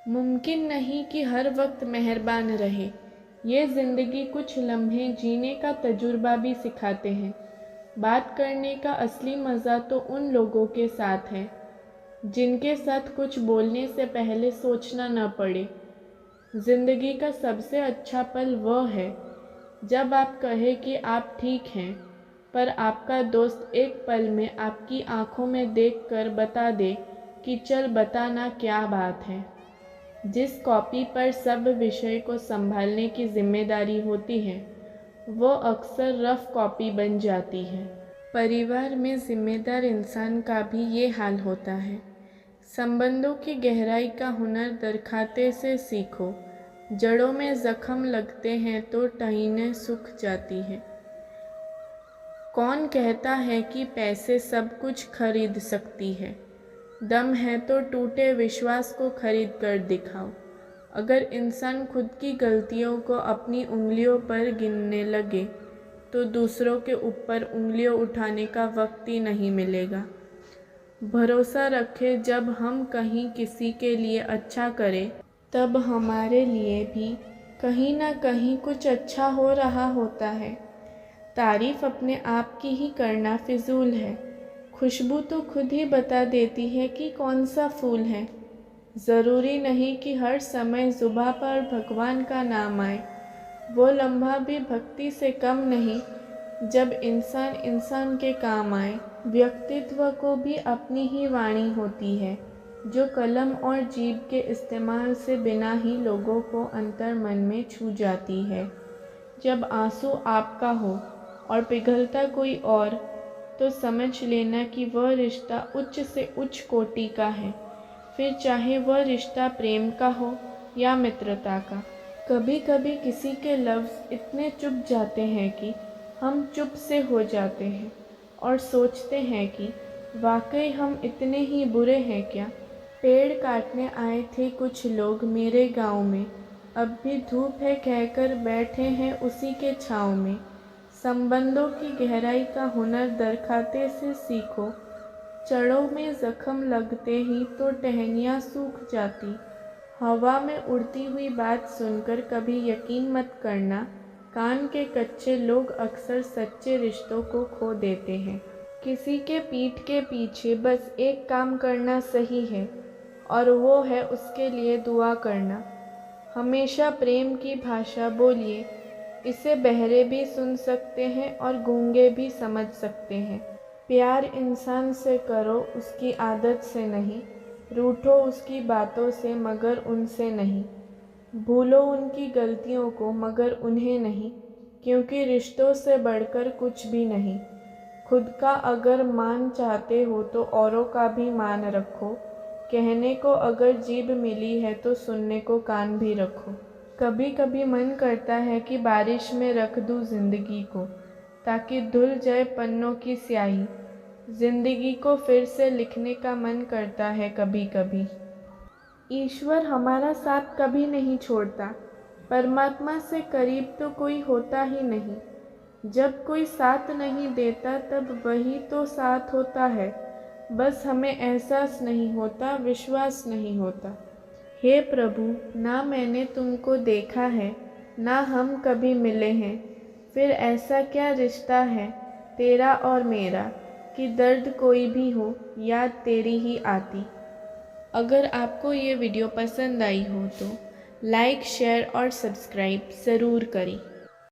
मुमकिन नहीं कि हर वक्त मेहरबान रहे। ये ज़िंदगी कुछ लम्हे जीने का तजुर्बा भी सिखाते हैं। बात करने का असली मज़ा तो उन लोगों के साथ है जिनके साथ कुछ बोलने से पहले सोचना न पड़े। ज़िंदगी का सबसे अच्छा पल वह है जब आप कहें कि आप ठीक हैं, पर आपका दोस्त एक पल में आपकी आंखों में देखकर बता दे कि चल बताना क्या बात है। जिस कॉपी पर सब विषय को संभालने की जिम्मेदारी होती है, वो अक्सर रफ कॉपी बन जाती है। परिवार में जिम्मेदार इंसान का भी ये हाल होता है। संबंधों की गहराई का हुनर दरखाते से सीखो। जड़ों में जख्म लगते हैं तो टहनियाँ सूख जाती है। कौन कहता है कि पैसे सब कुछ खरीद सकती है? दम है तो टूटे विश्वास को खरीद कर दिखाओ। अगर इंसान खुद की गलतियों को अपनी उंगलियों पर गिनने लगे तो दूसरों के ऊपर उंगलियां उठाने का वक्त ही नहीं मिलेगा। भरोसा रखें, जब हम कहीं किसी के लिए अच्छा करें तब हमारे लिए भी कहीं ना कहीं कुछ अच्छा हो रहा होता है। तारीफ अपने आप की ही करना फिजूल है। खुशबू तो खुद ही बता देती है कि कौन सा फूल है। ज़रूरी नहीं कि हर समय जुबां पर भगवान का नाम आए। वो लम्हा भी भक्ति से कम नहीं जब इंसान इंसान के काम आए। व्यक्तित्व को भी अपनी ही वाणी होती है, जो कलम और जीभ के इस्तेमाल से बिना ही लोगों को अंतर मन में छू जाती है। जब आंसू आपका हो और पिघलता कोई और, तो समझ लेना कि वह रिश्ता उच्च से उच्च कोटि का है, फिर चाहे वह रिश्ता प्रेम का हो या मित्रता का। कभी कभी किसी के लफ्ज़ इतने चुभ जाते हैं कि हम चुप से हो जाते हैं और सोचते हैं कि वाकई हम इतने ही बुरे हैं क्या। पेड़ काटने आए थे कुछ लोग मेरे गांव में, अब भी धूप है कहकर बैठे हैं उसी के छाँव में। संबंधों की गहराई का हुनर दरखाते से सीखो। जड़ों में जख्म लगते ही तो टहनियाँ सूख जाती। हवा में उड़ती हुई बात सुनकर कभी यकीन मत करना। कान के कच्चे लोग अक्सर सच्चे रिश्तों को खो देते हैं। किसी के पीठ के पीछे बस एक काम करना सही है, और वो है उसके लिए दुआ करना। हमेशा प्रेम की भाषा बोलिए। इसे बहरे भी सुन सकते हैं और गूंगे भी समझ सकते हैं। प्यार इंसान से करो, उसकी आदत से नहीं। रूठो उसकी बातों से मगर उनसे नहीं। भूलो उनकी गलतियों को मगर उन्हें नहीं, क्योंकि रिश्तों से बढ़कर कुछ भी नहीं। खुद का अगर मान चाहते हो तो औरों का भी मान रखो। कहने को अगर जीभ मिली है तो सुनने को कान भी रखो। कभी कभी मन करता है कि बारिश में रख दूँ जिंदगी को, ताकि धुल जाए पन्नों की स्याही। जिंदगी को फिर से लिखने का मन करता है कभी कभी। ईश्वर हमारा साथ कभी नहीं छोड़ता। परमात्मा से करीब तो कोई होता ही नहीं। जब कोई साथ नहीं देता तब वही तो साथ होता है। बस हमें एहसास नहीं होता, विश्वास नहीं होता। हे प्रभु, ना मैंने तुमको देखा है, ना हम कभी मिले हैं, फिर ऐसा क्या रिश्ता है तेरा और मेरा कि दर्द कोई भी हो याद तेरी ही आती। अगर आपको ये वीडियो पसंद आई हो तो लाइक, शेयर और सब्सक्राइब ज़रूर करें।